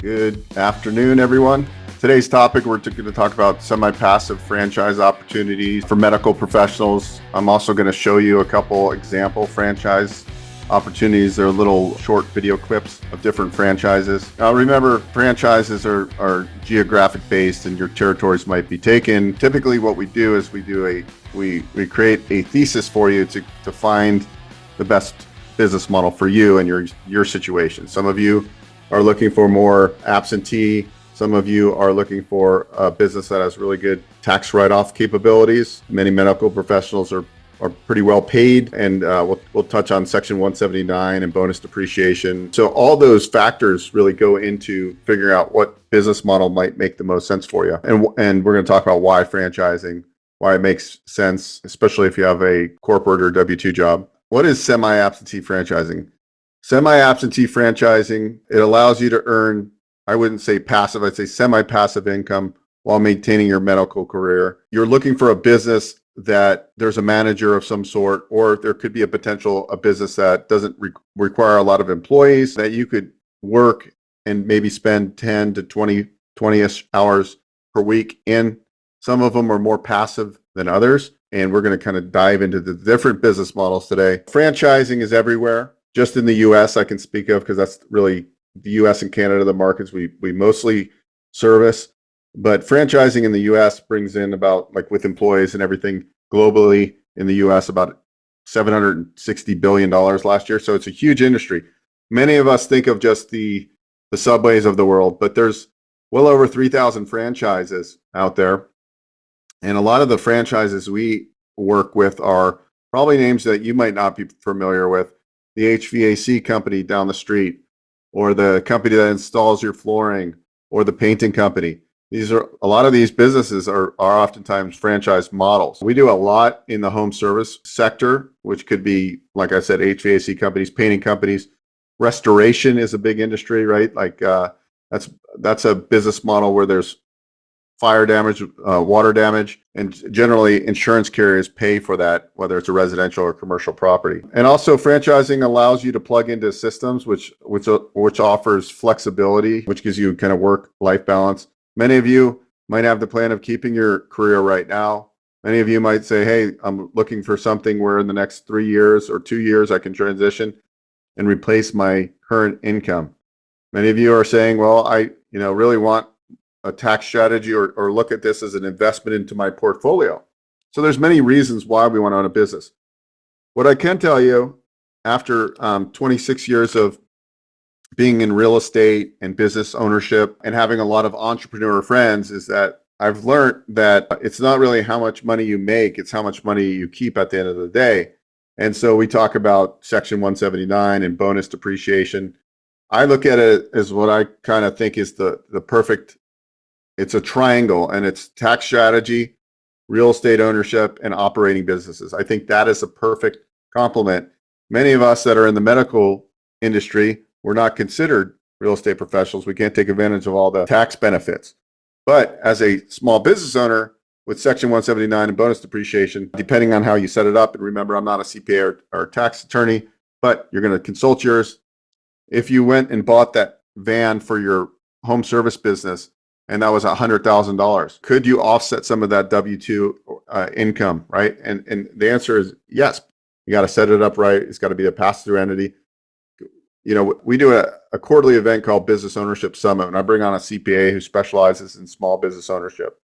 Good afternoon, everyone. Today's topic, we're going to talk about semi-passive franchise opportunities for medical professionals. I'm also going to show you a couple example franchise opportunities. They're little short video clips of different franchises. Now, remember, franchises are geographic based and your territories might be taken. Typically, what we do is we create a thesis for you to find the best business model for you and your situation. Some of you are looking for more absentee. Some of you are looking for a business that has really good tax write-off capabilities. Many medical professionals are pretty well paid, and we'll touch on Section 179 and bonus depreciation. So all those factors really go into figuring out what business model might make the most sense for you. And we're going to talk about why franchising, why it makes sense, especially if you have a corporate or W-2 job. What is semi-absentee franchising? Semi-absentee franchising, it allows you to earn, I wouldn't say passive, I'd say semi-passive income while maintaining your medical career. You're looking for a business that there's a manager of some sort, or there could be a business that doesn't require a lot of employees, that you could work and maybe spend 10 to 20-ish hours per week in. Some of them are more passive than others, and we're going to kind of dive into the different business models today. Franchising is everywhere. Just in the US, I can speak of, because that's really the US and Canada, the markets we mostly service. But franchising in the US brings in about, like with employees and everything globally in the US, about $760 billion last year. So it's a huge industry. Many of us think of just the Subways of the world, but there's well over 3,000 franchises out there. And a lot of the franchises we work with are probably names that you might not be familiar with. The HVAC company down the street, or the company that installs your flooring, or the painting company. A lot of these businesses are oftentimes franchise models. We do a lot in the home service sector, which could be, like I said, HVAC companies, painting companies. Restoration is a big industry, right? Like that's a business model where there's fire damage, water damage, and generally insurance carriers pay for that, whether it's a residential or commercial property. And also, franchising allows you to plug into systems which offers flexibility, which gives you kind of work-life balance. Many of you might have the plan of keeping your career right now. Many of you might say, hey, I'm looking for something where in the next 3 years or 2 years I can transition and replace my current income. Many of you are saying, well, I really want a tax strategy or look at this as an investment into my portfolio. So there's many reasons why we want to own a business. What I can tell you, after 26 years of being in real estate and business ownership and having a lot of entrepreneur friends, is that I've learned that it's not really how much money you make, it's how much money you keep at the end of the day. And so we talk about Section 179 and bonus depreciation. I look at it as what I kind of think is the perfect, it's a triangle, and it's tax strategy, real estate ownership, and operating businesses. I think that is a perfect complement. Many of us that are in the medical industry, we're not considered real estate professionals. We can't take advantage of all the tax benefits. But as a small business owner with Section 179 and bonus depreciation, depending on how you set it up, and remember, I'm not a CPA or tax attorney, but you're going to consult yours. If you went and bought that van for your home service business, and that was $100,000, could you offset some of that W-2 income, right? And the answer is yes. You got to set it up right. It's got to be a pass-through entity. We do a quarterly event called Business Ownership Summit, and I bring on a CPA who specializes in small business ownership.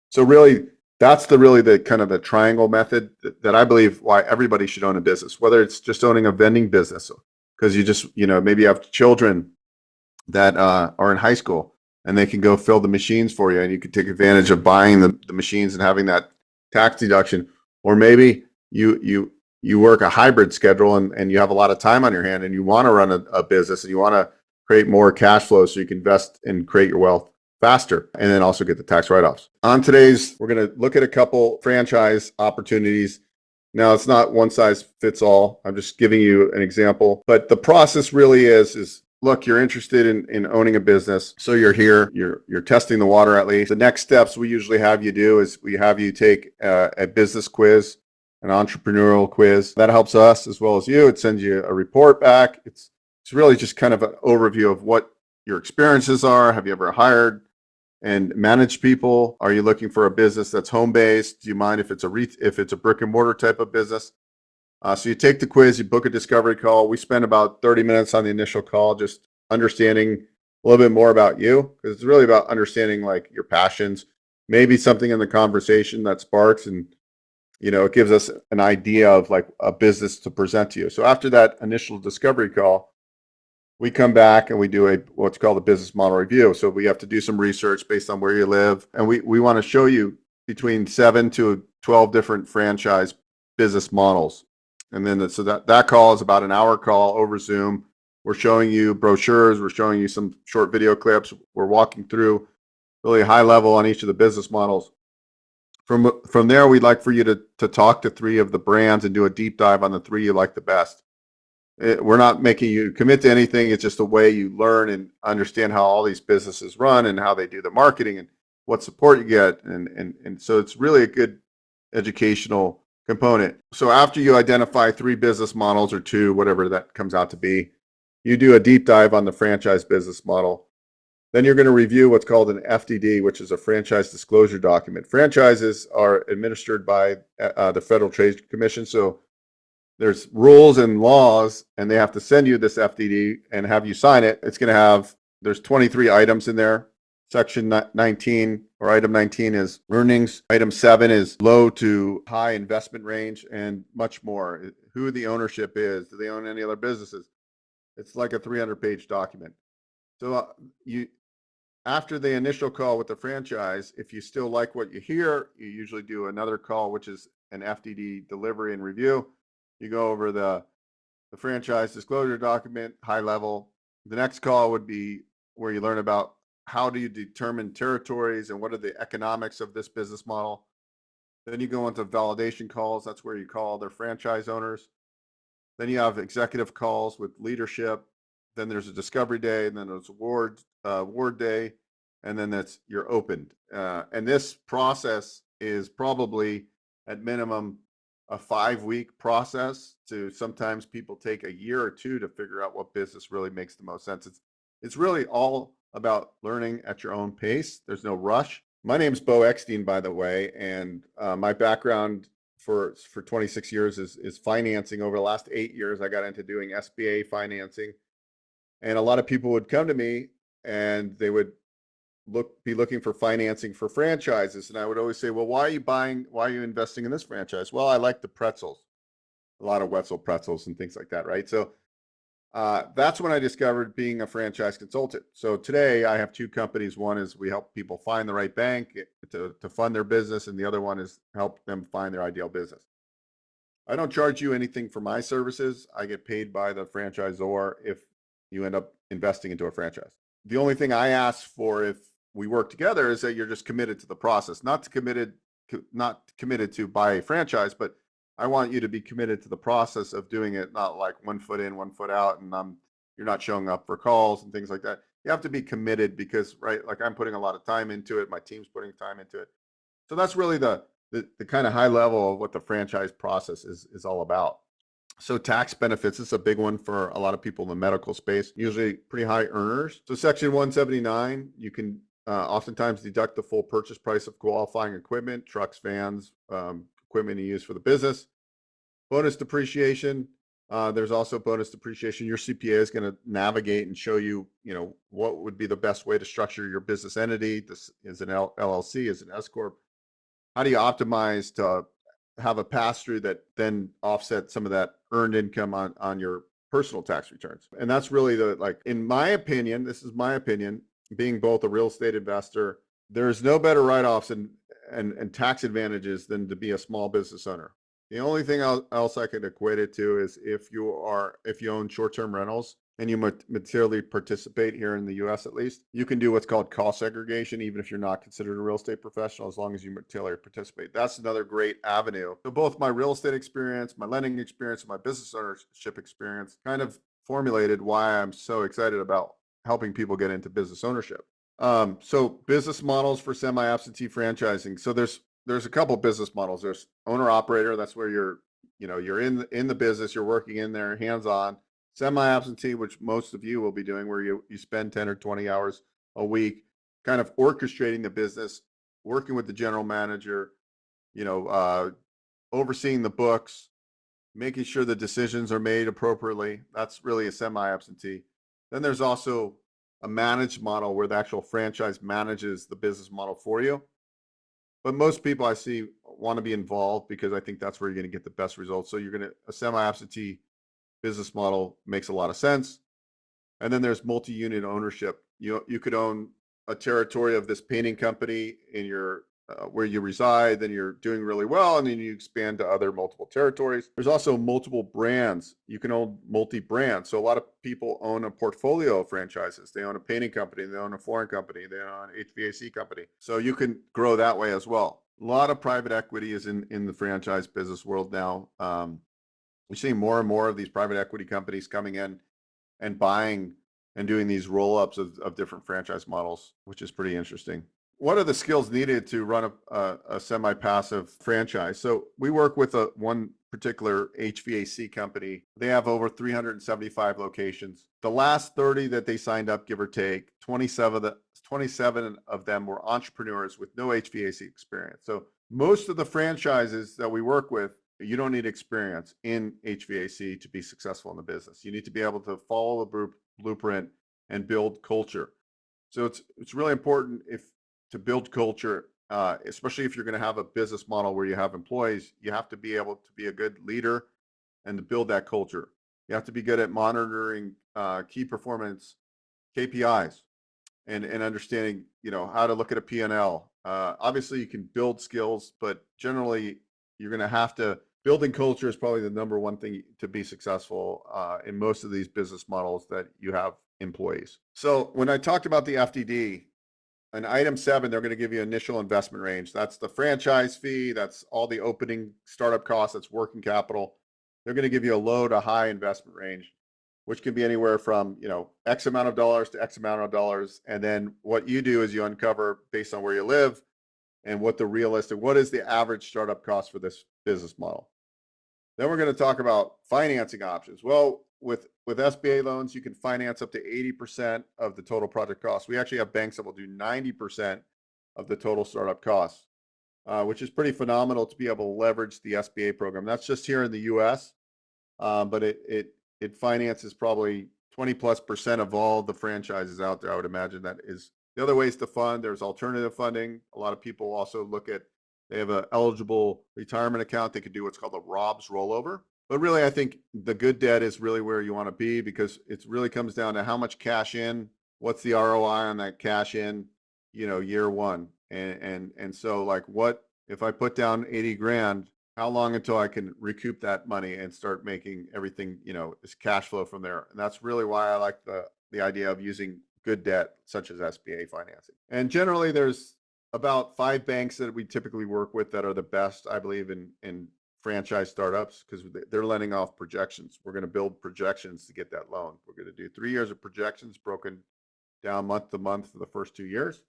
So really, that's the kind of the triangle method that I believe why everybody should own a business, whether it's just owning a vending business, because you just, maybe you have children that are in high school, and they can go fill the machines for you, and you can take advantage of buying the machines and having that tax deduction. Or maybe you work a hybrid schedule and you have a lot of time on your hand, and you want to run a business, and you want to create more cash flow so you can invest and create your wealth faster, and then also get the tax write-offs. On today's, we're going to look at a couple franchise opportunities. Now, it's not one size fits all. I'm just giving you an example, but the process really is look, you're interested in owning a business. So you're here, you're testing the water at least. The next steps we usually have you do is we have you take a business quiz, an entrepreneurial quiz. That helps us as well as you. It sends you a report back. It's really just kind of an overview of what your experiences are. Have you ever hired and managed people? Are you looking for a business that's home based? Do you mind if it's a brick and mortar type of business? So you take the quiz, you book a discovery call. We spend about 30 minutes on the initial call, just understanding a little bit more about you, because it's really about understanding like your passions, maybe something in the conversation that sparks, and it gives us an idea of like a business to present to you. So after that initial discovery call, we come back and we do what's called a business model review. So we have to do some research based on where you live, and we want to show you between 7 to 12 different franchise business models. And then so that call is about an hour call over Zoom. We're showing you brochures, we're showing you some short video clips, we're walking through really high level on each of the business models. From there, we'd like for you to talk to 3 of the brands and do a deep dive on the 3 you like the best. We're not making you commit to anything. It's just a way you learn and understand how all these businesses run and how they do the marketing and what support you get. And so it's really a good educational component. So after you identify 3 business models or 2, whatever that comes out to be, you do a deep dive on the franchise business model. Then you're going to review what's called an FDD, which is a franchise disclosure document. Franchises are administered by the Federal Trade Commission. So there's rules and laws, and they have to send you this FDD and have you sign it. There's 23 items in there. Section 19 or item 19 is earnings. Item 7 is low to high investment range, and much more. Who the ownership is. Do they own any other businesses? It's like a 300-page document. So after the initial call with the franchise, if you still like what you hear, you usually do another call, which is an FDD delivery and review. You go over the franchise disclosure document, high level. The next call would be where you learn about how do you determine territories and what are the economics of this business model. Then you go into validation calls. That's where you call their franchise owners. Then you have executive calls with leadership. Then there's a discovery day, and then there's award day, and then you're opened. And this process is probably at minimum a 5-week process. To sometimes people take a year or 2 to figure out what business really makes the most sense. It's really all about learning at your own pace. There's no rush. My name is Beau Eckstein, by the way, and my background for 26 years is financing. Over the last 8 years, I got into doing SBA financing, and a lot of people would come to me and they would be looking for financing for franchises, and I would always say, well, why are you investing in this franchise? Well, I like the pretzels, a lot of Wetzel pretzels and things like that, right? So that's when I discovered being a franchise consultant. So today I have 2 companies. One is we help people find the right bank to fund their business, and the other one is help them find their ideal business. I don't charge you anything for my services. I get paid by the franchisor if you end up investing into a franchise. The only thing I ask for if we work together is that you're just committed to the process, not committed to buy a franchise, but I want you to be committed to the process of doing it, not like 1 foot in, 1 foot out, and you're not showing up for calls and things like that. You have to be committed because, right, like I'm putting a lot of time into it. My team's putting time into it. So that's really the kind of high level of what the franchise process is all about. So tax benefits is a big one for a lot of people in the medical space, usually pretty high earners. So Section 179, you can oftentimes deduct the full purchase price of qualifying equipment, trucks, vans, equipment you use for the business. Bonus depreciation. There's also bonus depreciation. Your CPA is going to navigate and show you, what would be the best way to structure your business entity. This is an LLC, is an S corp. How do you optimize to have a pass through that then offset some of that earned income on your personal tax returns? And that's really in my opinion, this is my opinion, being both a real estate investor, there's no better write-offs and tax advantages than to be a small business owner. The only thing else I could equate it to is if you own short-term rentals and you materially participate here in the US, at least, you can do what's called cost segregation, even if you're not considered a real estate professional, as long as you materially participate. That's another great avenue. So both my real estate experience, my lending experience, and my business ownership experience kind of formulated why I'm so excited about helping people get into business ownership. So business models for semi-absentee franchising. So there's a couple business models. There's owner operator. That's where you're in the business, you're working in there hands-on. Semi-absentee, which most of you will be doing, where you spend 10 or 20 hours a week kind of orchestrating the business, working with the general manager, overseeing the books, making sure the decisions are made appropriately. That's really a semi-absentee. Then there's also a managed model where the actual franchise manages the business model for you. But most people I see want to be involved because I think that's where you're going to get the best results. So a semi-absentee business model makes a lot of sense. And then there's multi-unit ownership. You could own a territory of this painting company in your where you reside, then you're doing really well, and then you expand to other multiple territories. There's also multiple brands. You can own multi-brands. So a lot of people own a portfolio of franchises. They own a painting company, they own a flooring company, they own an HVAC company. So you can grow that way as well. A lot of private equity is in the franchise business world now. We're seeing more and more of these private equity companies coming in and buying and doing these roll-ups of different franchise models, which is pretty interesting. What are the skills needed to run a semi-passive franchise? So we work with one particular HVAC company. They have over 375 locations. The last 30 that they signed up, give or take, 27 of them were entrepreneurs with no HVAC experience. So most of the franchises that we work with, you don't need experience in HVAC to be successful in the business. You need to be able to follow the blueprint and build culture. So it's really important to build culture, especially if you're going to have a business model where you have employees. You have to be able to be a good leader and to build that culture. You have to be good at monitoring key performance KPIs and understanding, how to look at a P&L. Obviously, you can build skills, but generally, you're going to have to. Building culture is probably the number one thing to be successful in most of these business models that you have employees. So when I talked about the FDD, in item 7, they're going to give you initial investment range. That's the franchise fee. That's all the opening startup costs. That's working capital. They're going to give you a low to high investment range, which can be anywhere from, X amount of dollars to X amount of dollars. And then what you do is you uncover based on where you live and what is the average startup cost for this business model. Then we're going to talk about financing options. Well, with SBA loans, you can finance up to 80% of the total project cost. We actually have banks that will do 90% of the total startup costs, which is pretty phenomenal to be able to leverage the SBA program. That's just here in the U.S., but it finances probably 20+% of all the franchises out there. I would imagine that is the other ways to fund. There's alternative funding. A lot of people also they have an eligible retirement account. They could do what's called a Rob's rollover. But really, I think the good debt is really where you want to be, because it really comes down to how much cash in, what's the ROI on that cash in, year one. And so what if I put down 80 grand, how long until I can recoup that money and start making everything, is cash flow from there. And that's really why I like the idea of using good debt, such as SBA financing. And generally there's about 5 banks that we typically work with that are the best, I believe, in franchise startups, because they're lending off projections. We're going to build projections to get that loan. We're going to do 3 years of projections broken down month to month for the first 2 years.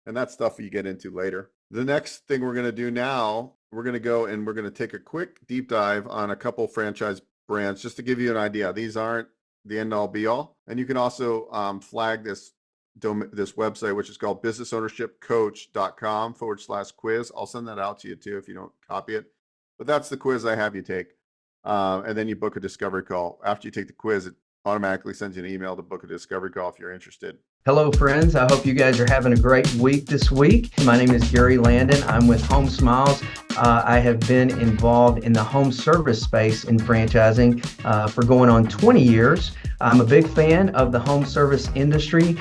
And that's stuff you get into later. The next thing we're going to do now, we're going to go and we're going to take a quick deep dive on a couple franchise brands just to give you an idea. These aren't the end all be all. And you can also flag this website, which is called businessownershipcoach.com/quiz. I'll send that out to you too if you don't copy it. But that's the quiz I have you take. And then you book a discovery call. After you take the quiz, it automatically sends you an email to book a discovery call if you're interested. Hello, friends. I hope you guys are having a great week this week. My name is Gary Landon. I'm with Home Smiles. I have been involved in the home service space in franchising for going on 20 years. I'm a big fan of the home service industry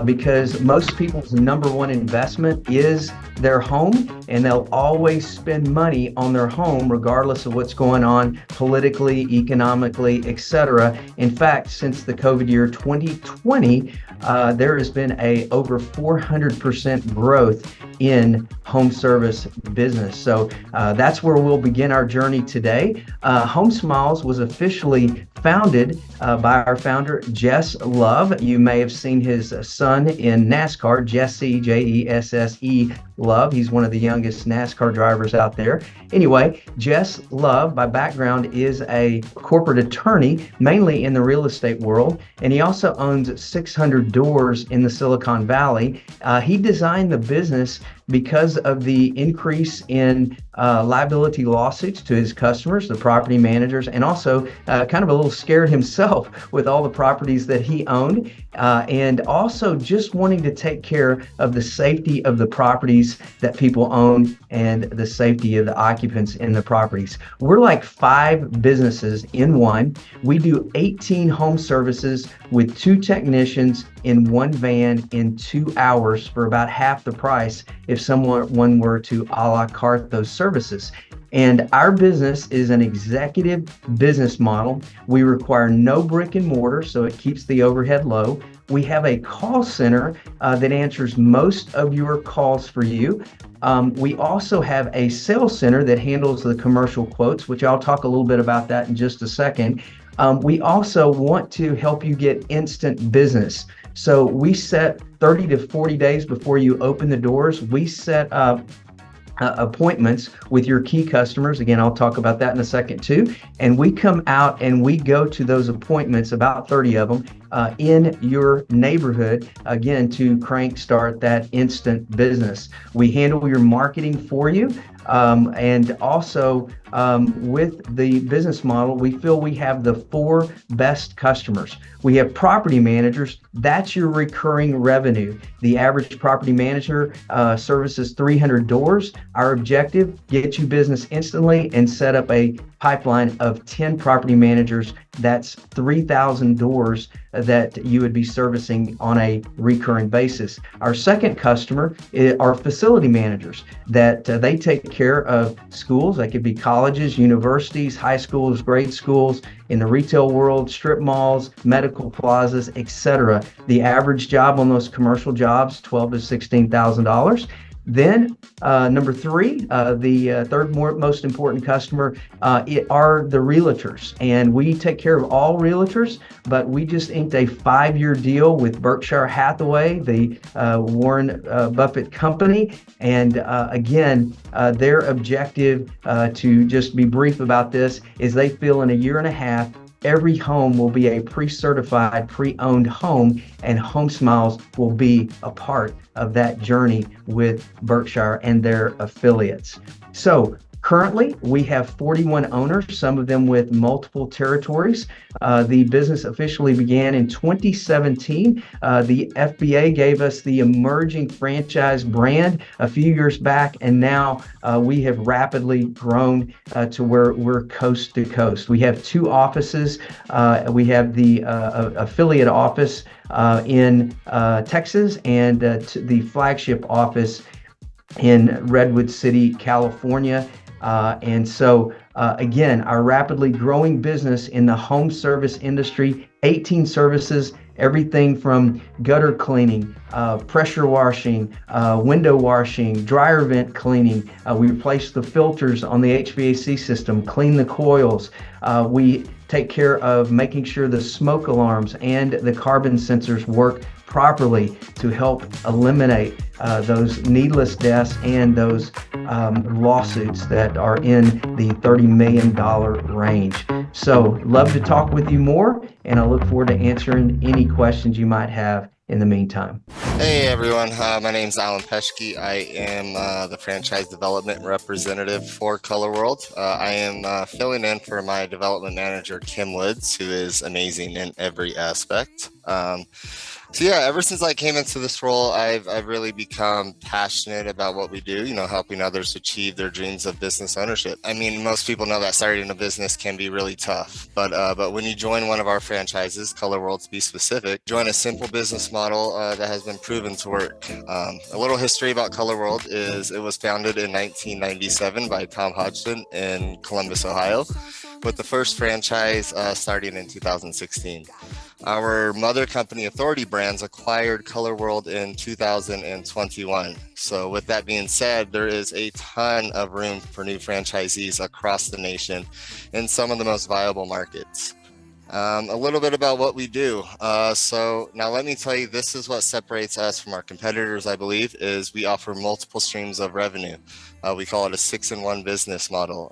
because most people's number one investment is their home, and they'll always spend money on their home regardless of what's going on politically, economically, etc. In fact, since the COVID year 2020, there has been over 400% growth in home service business. So that's where we'll begin our journey today. Home Smiles was officially founded by our founder, Jess Love. You may have seen his son in NASCAR, Jesse, Jesse Love. He's one of the youngest NASCAR drivers out there. Anyway, Jess Love, by background, is a corporate attorney, mainly in the real estate world, and he also owns 600 doors in the Silicon Valley. He designed the business because of the increase in liability lawsuits to his customers, the property managers, and also kind of a little scared himself with all the properties that he owned, and also just wanting to take care of the safety of the properties that people own and the safety of the occupants in the properties. We're like 5 businesses in one. We do 18 home services with 2 technicians in 1 van in 2 hours for about half the price if someone were to a la carte those services. And our business is an executive business model. We require no brick and mortar, so it keeps the overhead low. We have a call center that answers most of your calls for you. We also have a sales center that handles the commercial quotes, which I'll talk a little bit about that in just a second. We also want to help you get instant business. So we set 30 to 40 days before you open the doors. We set up appointments with your key customers. Again, I'll talk about that in a second too. And we come out and we go to those appointments, about 30 of them, in your neighborhood, again, to crank start that instant business. We handle your marketing for you. And also with the business model, we feel we have the 4 best customers. We have property managers. That's your recurring revenue. The average property manager services 300 doors. Our objective, get you business instantly and set up a pipeline of 10 property managers. That's 3,000 doors that you would be servicing on a recurring basis. Our second customer are facility managers that they take care of schools. They could be colleges, universities, high schools, grade schools, in the retail world, strip malls, medical plazas, etc. The average job on those commercial jobs, $12,000 to $16,000. Then number 3, the third most important customer are the realtors, and we take care of all realtors, but we just inked a 5-year deal with Berkshire Hathaway, the Warren Buffett company, and again, their objective, to just be brief about this, is they feel in a year and a half every home will be a pre-certified, pre-owned home, and Home Smiles will be a part of that journey with Berkshire and their affiliates. So currently, we have 41 owners, some of them with multiple territories. The business officially began in 2017. The FBA gave us the emerging franchise brand a few years back, and now we have rapidly grown to where we're coast to coast. We have 2 offices. We have the affiliate office in Texas and the flagship office in Redwood City, California. And so, again, our rapidly growing business in the home service industry, 18 services, everything from gutter cleaning, pressure washing, window washing, dryer vent cleaning. We replace the filters on the HVAC system, clean the coils. We take care of making sure the smoke alarms and the carbon sensors work properly to help eliminate those needless deaths and those lawsuits that are in the $30 million range. So love to talk with you more, and I look forward to answering any questions you might have in the meantime. Hey everyone, my name's Alan Peschke. I am the franchise development representative for Color World. I am filling in for my development manager, Kim Woods, who is amazing in every aspect. So yeah, ever since I came into this role, I've really become passionate about what we do, helping others achieve their dreams of business ownership. I mean, most people know that starting a business can be really tough, but when you join one of our franchises, Color World to be specific, join a simple business model that has been proven to work. A little history about Color World is it was founded in 1997 by Tom Hodgson in Columbus, Ohio, with the first franchise starting in 2016. Our mother company, Authority Brands, acquired Color World in 2021. So with that being said, there is a ton of room for new franchisees across the nation in some of the most viable markets. A little bit about what we do. So now let me tell you, this is what separates us from our competitors, I believe, is we offer multiple streams of revenue. We call it a 6-in-1 business model.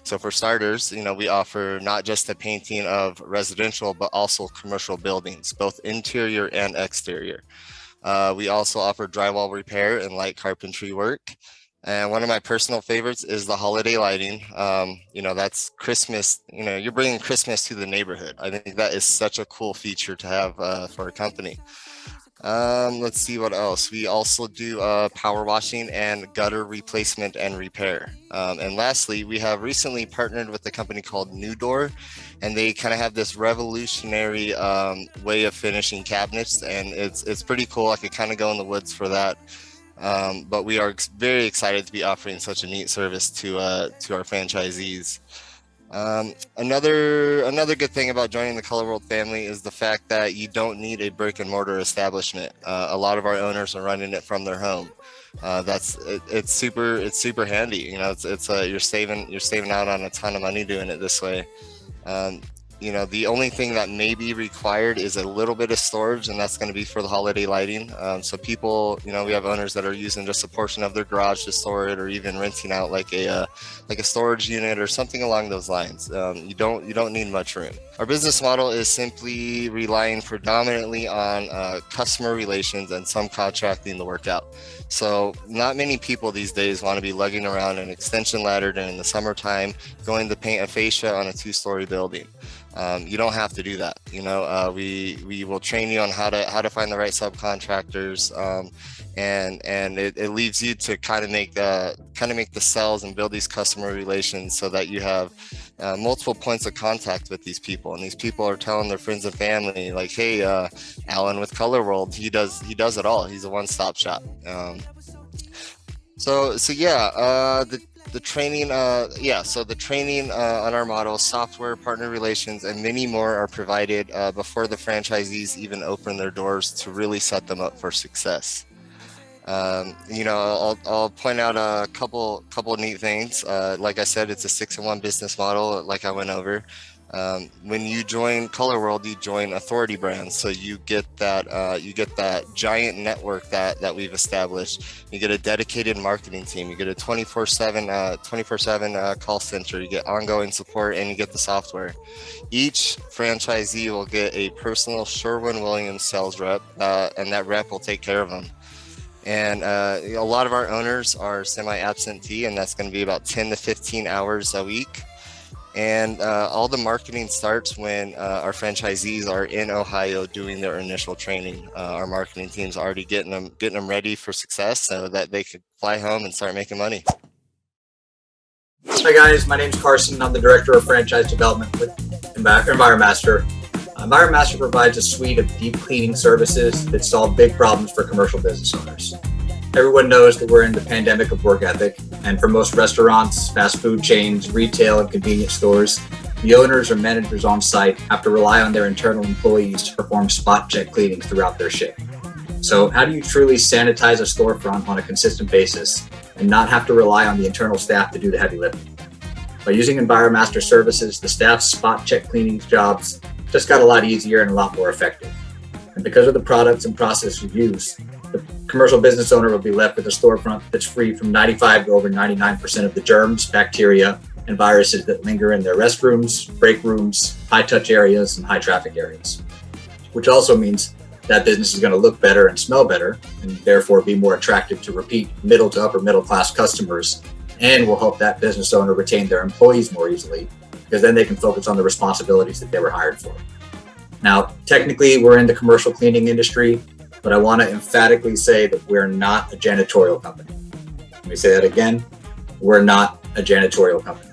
So for starters, we offer not just the painting of residential, but also commercial buildings, both interior and exterior. We also offer drywall repair and light carpentry work. And one of my personal favorites is the holiday lighting. That's Christmas. You're bringing Christmas to the neighborhood. I think that is such a cool feature to have for a company. Let's see what else. We also do power washing and gutter replacement and repair. And lastly, we have recently partnered with a company called New Door, and they kind of have this revolutionary way of finishing cabinets, and it's pretty cool. I could kind of go in the woods for that. But we are very excited to be offering such a neat service to our franchisees. Another good thing about joining the Color World family is the fact that you don't need a brick and mortar establishment. A lot of our owners are running it from their home. It's super handy. You're saving out on a ton of money doing it this way. The only thing that may be required is a little bit of storage, and that's going to be for the holiday lighting. So people, we have owners that are using just a portion of their garage to store it, or even renting out like a storage unit or something along those lines. You don't need much room. Our business model is simply relying predominantly on customer relations and some contracting the work out. So not many people these days want to be lugging around an extension ladder during the summertime, going to paint a fascia on a 2-story building. You don't have to do that. We will train you on how to find the right subcontractors, and it leaves you to kind of make the sales and build these customer relations so that you have multiple points of contact with these people, and these people are telling their friends and family, like, hey, Alan with Color World, he does it all. He's a one-stop shop. The training on our model, software, partner relations, and many more are provided before the franchisees even open their doors to really set them up for success. I'll point out a couple neat things. Like I said, it's a 6-in-1 business model, like I went over. When you join Color World, you join Authority Brands, so you get that giant network that we've established. You get a dedicated marketing team. You get a 24/7 call center. You get ongoing support, and you get the software. Each franchisee will get a personal Sherwin-Williams sales rep, and that rep will take care of them. And a lot of our owners are semi-absentee, and that's going to be about 10 to 15 hours a week. And all the marketing starts when our franchisees are in Ohio doing their initial training. Our marketing team's already getting them ready for success so that they could fly home and start making money. Hi guys, my name is Carson. I'm the Director of Franchise Development with EnviroMaster. EnviroMaster provides a suite of deep cleaning services that solve big problems for commercial business owners. Everyone knows that we're in the pandemic of work ethic, and for most restaurants, fast food chains, retail, and convenience stores, the owners or managers on site have to rely on their internal employees to perform spot check cleanings throughout their shift. So how do you truly sanitize a storefront on a consistent basis and not have to rely on the internal staff to do the heavy lifting? By using EnviroMaster services, the staff's spot check cleaning jobs just got a lot easier and a lot more effective. And because of the products and process we use, the commercial business owner will be left with a storefront that's free from 95 to over 99% of the germs, bacteria, and viruses that linger in their restrooms, break rooms, high-touch areas, and high-traffic areas. Which also means that business is going to look better and smell better, and therefore be more attractive to repeat middle to upper middle class customers, and will help that business owner retain their employees more easily, because then they can focus on the responsibilities that they were hired for. Now, technically, we're in the commercial cleaning industry, but I want to emphatically say that we're not a janitorial company. Let me say that again. We're not a janitorial company.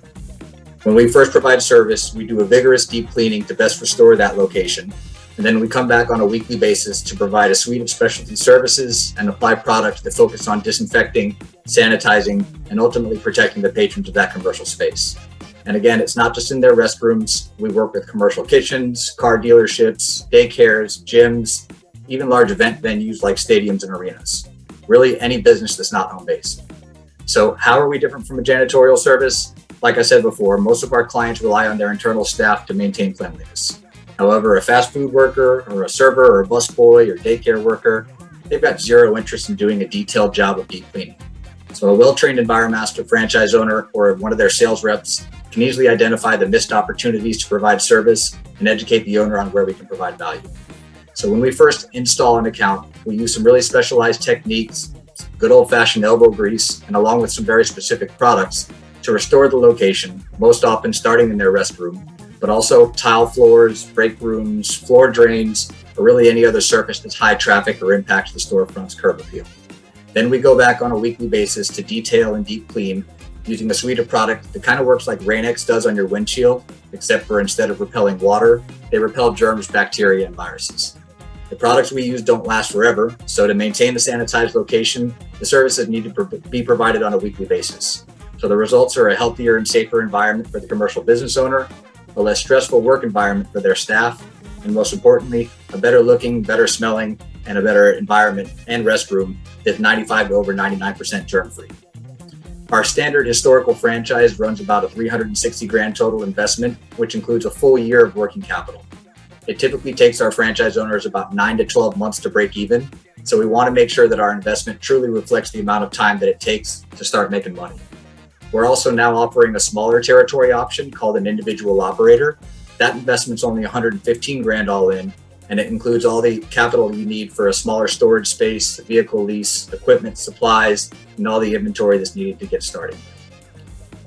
When we first provide service, we do a vigorous deep cleaning to best restore that location. And then we come back on a weekly basis to provide a suite of specialty services and apply products that focus on disinfecting, sanitizing, and ultimately protecting the patrons of that commercial space. And again, it's not just in their restrooms. We work with commercial kitchens, car dealerships, daycares, gyms, even large event venues like stadiums and arenas. Really any business that's not home-based. So how are we different from a janitorial service? Like I said before, most of our clients rely on their internal staff to maintain cleanliness. However, a fast food worker or a server or a busboy or daycare worker, they've got zero interest in doing a detailed job of deep cleaning. So a well-trained EnviroMaster franchise owner or one of their sales reps can easily identify the missed opportunities to provide service and educate the owner on where we can provide value. So when we first install an account, we use some really specialized techniques, good old-fashioned elbow grease, and along with some very specific products to restore the location, most often starting in their restroom, but also tile floors, break rooms, floor drains, or really any other surface that's high traffic or impacts the storefront's curb appeal. Then we go back on a weekly basis to detail and deep clean using a suite of products that kind of works like Rain-X does on your windshield, except for instead of repelling water, they repel germs, bacteria, and viruses. The products we use don't last forever, so to maintain the sanitized location, the services need to be provided on a weekly basis. So the results are a healthier and safer environment for the commercial business owner, a less stressful work environment for their staff, and most importantly, a better looking, better smelling, and a better environment and restroom that's 95 to over 99% germ-free. Our standard historical franchise runs about a 360 grand total investment, which includes a full year of working capital. It typically takes our franchise owners about 9 to 12 months to break even, so we want to make sure that our investment truly reflects the amount of time that it takes to start making money. We're also now offering a smaller territory option called an individual operator. That investment's only 115 grand all in, and it includes all the capital you need for a smaller storage space, vehicle lease, equipment, supplies, and all the inventory that's needed to get started.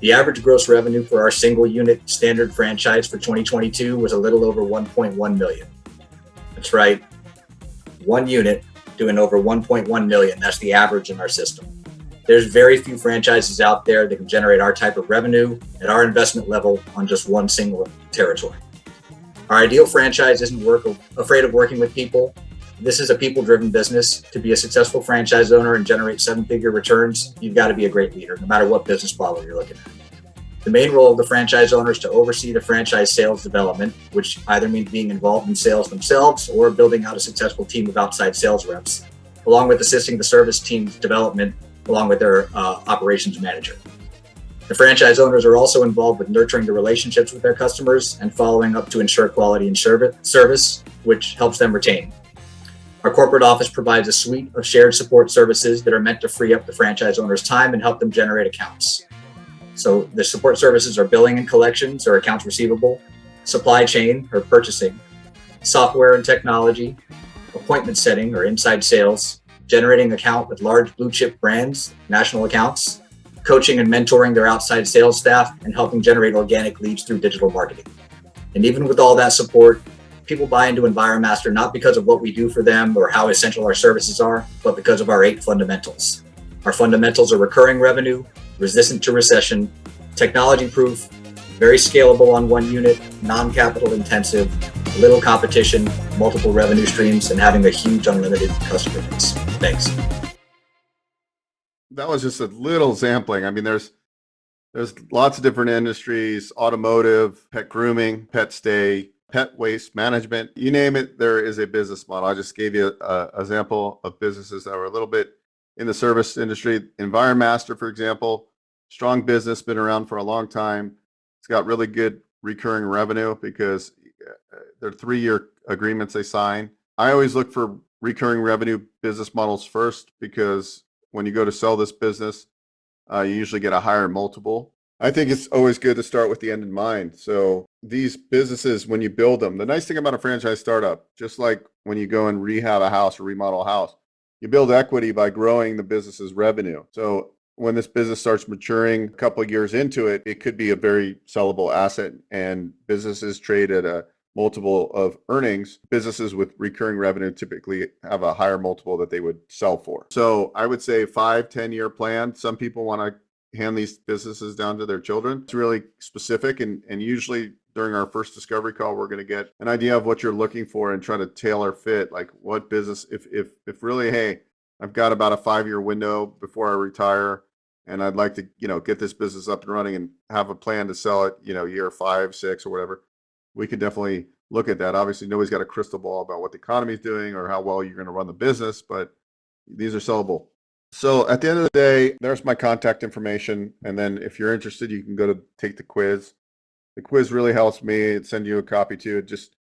The average gross revenue for our single unit standard franchise for 2022 was a little over 1.1 million. That's right, one unit doing over 1.1 million. That's the average in our system. There's very few franchises out there that can generate our type of revenue at our investment level on just one single territory. Our ideal franchise isn't afraid of working with people. This is a people-driven business. To be a successful franchise owner and generate seven-figure returns, you've got to be a great leader, no matter what business model you're looking at. The main role of the franchise owner is to oversee the franchise sales development, which either means being involved in sales themselves or building out a successful team of outside sales reps, along with assisting the service team's development along with their operations manager. The franchise owners are also involved with nurturing the relationships with their customers and following up to ensure quality and service, which helps them retain. Our corporate office provides a suite of shared support services that are meant to free up the franchise owner's time and help them generate accounts. So the support services are billing and collections or accounts receivable, supply chain or purchasing, software and technology, appointment setting or inside sales, generating account with large blue chip brands, national accounts, coaching and mentoring their outside sales staff, and helping generate organic leads through digital marketing. And even with all that support, people buy into EnviroMaster not because of what we do for them or how essential our services are, but because of our 8 fundamentals. Our fundamentals are recurring revenue, resistant to recession, technology proof, very scalable on one unit, non-capital intensive, little competition, multiple revenue streams, and having a huge unlimited customer base. Thanks. That was just a little sampling. I mean, there's lots of different industries: automotive, pet grooming, pet stay, pet waste management, you name it, there is a business model. I just gave you a example of businesses that were a little bit in the service industry. EnviroMaster, for example, strong business, been around for a long time. It's got really good recurring revenue because they're 3-year agreements they sign. I always look for recurring revenue business models first, because when you go to sell this business, you usually get a higher multiple. I think it's always good to start with the end in mind. So these businesses, when you build them, the nice thing about a franchise startup, just like when you go and rehab a house or remodel a house, you build equity by growing the business's revenue. So when this business starts maturing a couple of years into it, it could be a very sellable asset, and businesses trade at a multiple of earnings. Businesses with recurring revenue typically have a higher multiple that they would sell for. So I would say 5-10 year plan. Some people want to hand these businesses down to their children. It's really specific, and usually during our first discovery call, we're going to get an idea of what you're looking for and try to tailor fit, like what business, if really, hey, I've got about a 5-year window before I retire. and I'd like to, get this business up and running and have a plan to sell it, year 5, 6, or whatever, we could definitely look at that. Obviously, nobody's got a crystal ball about what the economy is doing or how well you're going to run the business, but these are sellable. So at the end of the day, there's my contact information. And then if you're interested, you can go to take the quiz. The quiz really helps me. It sends you a copy too. It just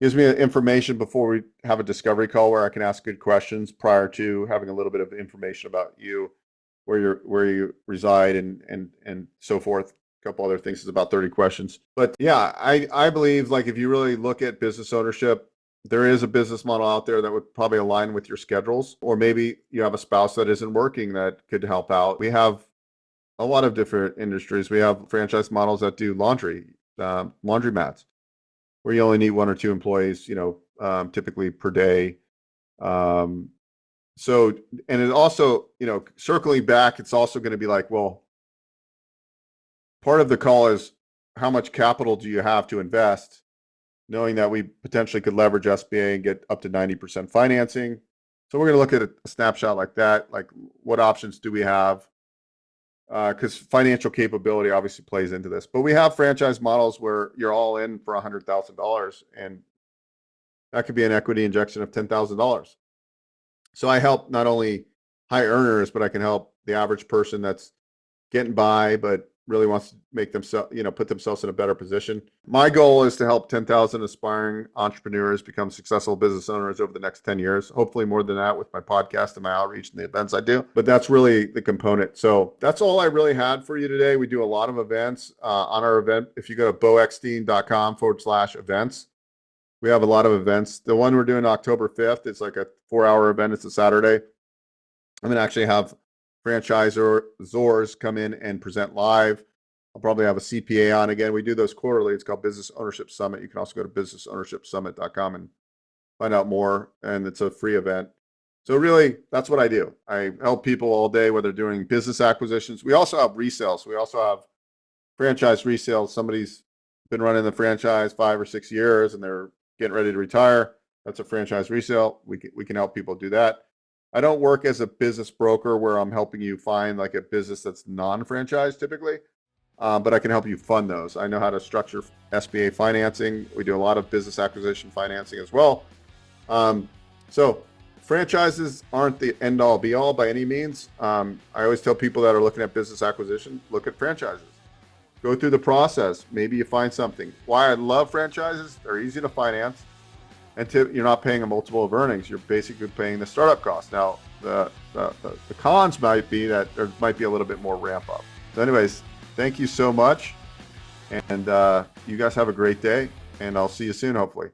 gives me information before we have a discovery call where I can ask good questions prior to having a little bit of information about you, where you reside, and so forth. A couple other things. It's about 30 questions. But yeah, I believe, like, if you really look at business ownership, there is a business model out there that would probably align with your schedules, or maybe you have a spouse that isn't working that could help out. We have a lot of different industries. We have franchise models that do laundromats, where you only need 1 or 2 employees, typically per day. So, and it also, circling back, it's also going to be like, well, part of the call is how much capital do you have to invest, knowing that we potentially could leverage SBA and get up to 90% financing. So we're going to look at a snapshot like that, like what options do we have? Because financial capability obviously plays into this. But we have franchise models where you're all in for $100,000, and that could be an equity injection of $10,000. So I help not only high earners, but I can help the average person that's getting by but really wants to make themselves, put themselves in a better position. My goal is to help 10,000 aspiring entrepreneurs become successful business owners over the next 10 years. Hopefully more than that with my podcast and my outreach and the events I do. But that's really the component. So that's all I really had for you today. We do a lot of events on our event. If you go to beaueckstein.com/events, we have a lot of events. The one we're doing October 5th, it's like a 4-hour event. It's a Saturday. I'm going to actually have franchisors come in and present live. I'll probably have a CPA on again. We do those quarterly. It's called Business Ownership Summit. You can also go to businessownershipsummit.com and find out more. And it's a free event. So really, that's what I do. I help people all day, whether they're doing business acquisitions. We also have resales. We also have franchise resales. Somebody's been running the franchise 5 or 6 years and they're getting ready to retire. That's a franchise resale. We can help people do that. I don't work as a business broker where I'm helping you find like a business that's non-franchise typically, but I can help you fund those. I know how to structure SBA financing. We do a lot of business acquisition financing as well. So franchises aren't the end all be all by any means. I always tell people that are looking at business acquisition, look at franchises. Go through the process. Maybe you find something. Why I love franchises, they're easy to finance. And you're not paying a multiple of earnings. You're basically paying the startup cost. Now, the cons might be that there might be a little bit more ramp up. So anyways, thank you so much. And you guys have a great day. And I'll see you soon, hopefully.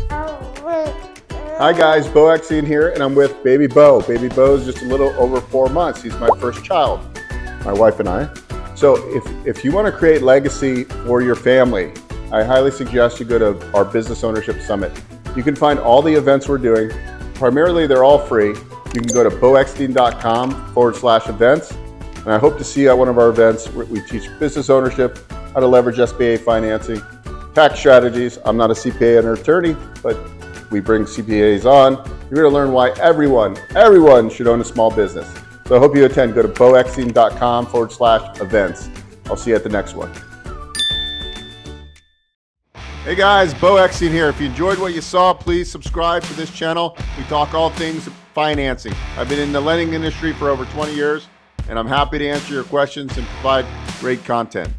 Hi, guys. Beau Eckstein here. And I'm with baby Beau. Baby Beau is just a little over 4 months. He's my first child, my wife and I. So if you want to create legacy for your family, I highly suggest you go to our Business Ownership Summit. You can find all the events we're doing. Primarily, they're all free. You can go to beaueckstein.com/events. And I hope to see you at one of our events. We teach business ownership, how to leverage SBA financing, tax strategies. I'm not a CPA or attorney, but we bring CPAs on. You're going to learn why everyone should own a small business. So I hope you attend. Go to beaueckstein.com/events. I'll see you at the next one. Hey guys, Beau Eckstein here. If you enjoyed what you saw, please subscribe to this channel. We talk all things financing. I've been in the lending industry for over 20 years, and I'm happy to answer your questions and provide great content.